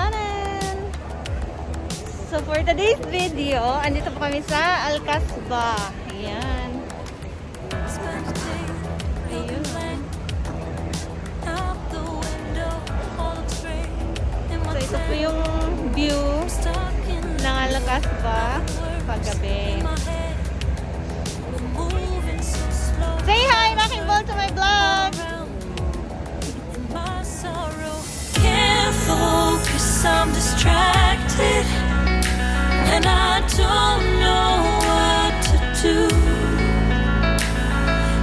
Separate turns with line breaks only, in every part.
channel! So for today's video, andito po kami sa Qasba. Ayan. Ayun. So ito po yung view ng Qasba paggabi. Say hi, Rocking Ball, to my vlog!
Focus, I'm distracted, and I don't know what to do.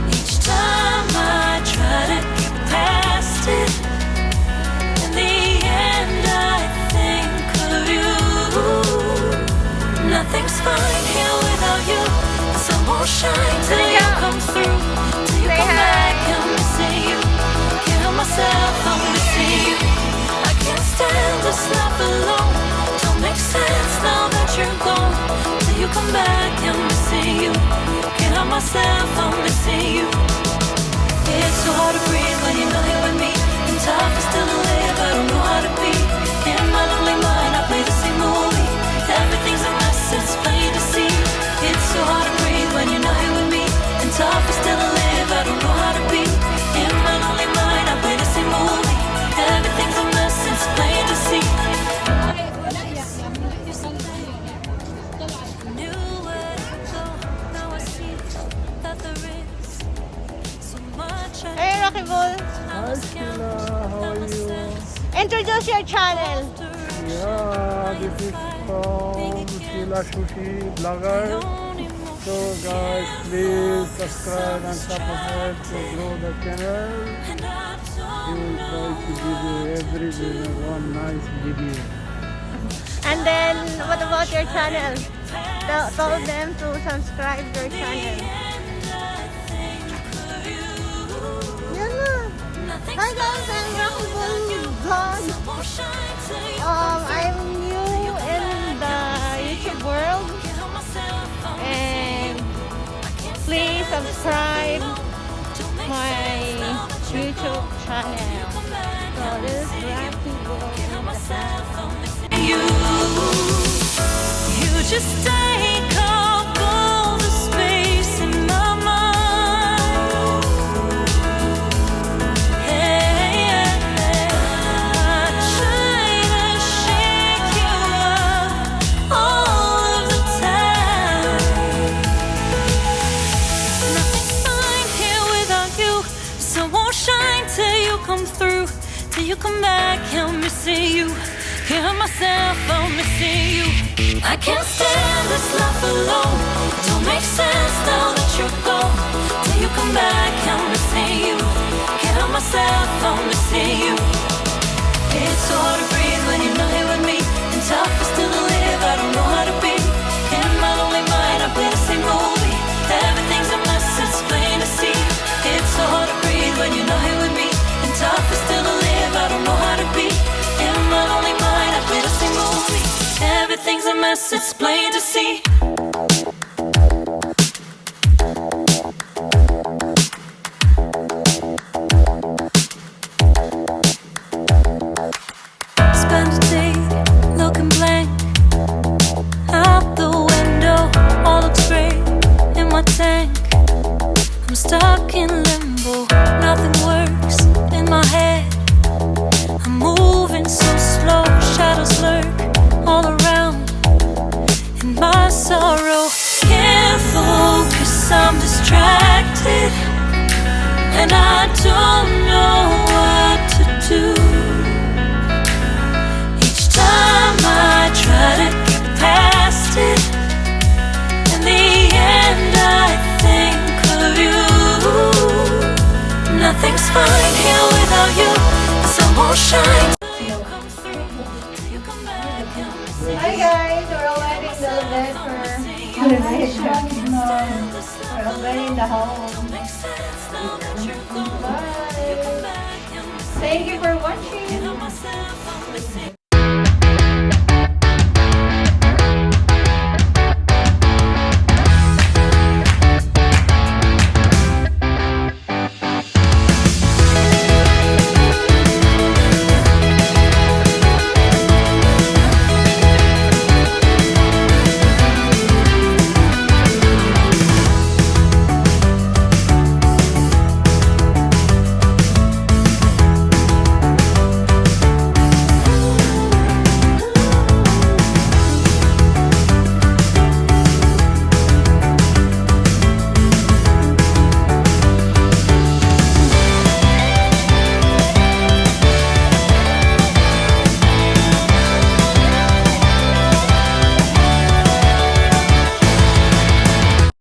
Each time I try to get past it, in the end I think of you. Nothing's fine here without you. The sun won't shine till you come through, till you come back. I'm missing you. Can't help myself, I'm missing you. Can't stand this life alone. Don't make sense now that you're gone. Till you come back, I'm missing you. Can't help myself, I'm missing you. It's so hard to breathe when you're not here with me. And tough is still to live, I don't know how to be. In my lonely mind, I play the same movie. Everything's a mess, it's plain to see. It's so hard to breathe when you're not here with me. And tough is still to live, I don't know how to be. In my lonely mind, I play the same movie. Everything's a mess, it's plain to see.
Hey, Rocking Ball!
Hi Sheila, how are you?
Introduce your channel.
Yeah, this is from Sheila Sushi Blogger. So guys, please subscribe and support to grow the channel. We will try to give you every day one nice video.
And then, what about your channel? Tell them to subscribe to your channel. Yan na. Hi guys, I'm Rocking Ball Vlog. I'm new in the YouTube world. And please subscribe my YouTube channel. So this is Rocking Ball.
You just take up all the space in my mind. Hey, I try to shake you up all of the time. Nothing's fine here without you. The sun won't shine till you come through. Till you come back, I'm missing you. Can't help myself, I'm missing you. I can't stand this life alone. Don't make sense now that you're gone. Till you come back, I'm missing you. Can't help myself, I'm missing you. It's so hard to breathe when you're not here with me. And tough is still to live, I don't know how to be. In my lonely mind, I play the same movie. Everything's a mess, it's plain to see. It's so hard to breathe when you're not here with me. And tough is still to live, I don't know how to be. In my lonely mind, I play the same movie. Everything's a mess, it's plain to see. Spend a day looking blank out the window, all looks great in my tank. I'm stuck in limbo, nothing works in my head. I'm moving so slow, shadows lurk all around. In my sorrow, can't focus, I'm distracted, and I don't know what to do. Each time I try to get past it, in the end I think of you. Nothing's fine here without you. The sun won't shine.
Hi guys, we're already in the bed for celebration. We're already in the home. Bye. Thank you for watching.